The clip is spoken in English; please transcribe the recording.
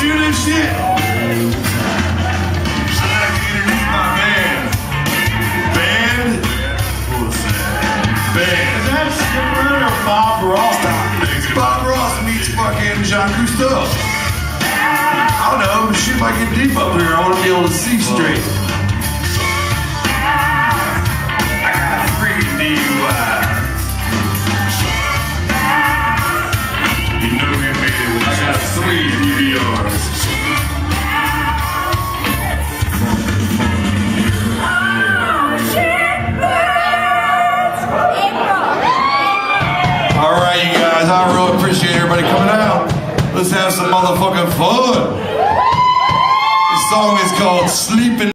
do this shit. I'd like to introduce my band. Band? What's that? Band. That's Skipper or Bob Ross. Bob Ross meets fucking Jean Cousteau. I don't know, but shit might get deep up here. I want to be able to see straight. I got 3 DUIs. You know we made it with just 3 DVRs. Alright, you guys, I really appreciate everybody coming out. Let's have some motherfucking fun. This song is called Sleeping.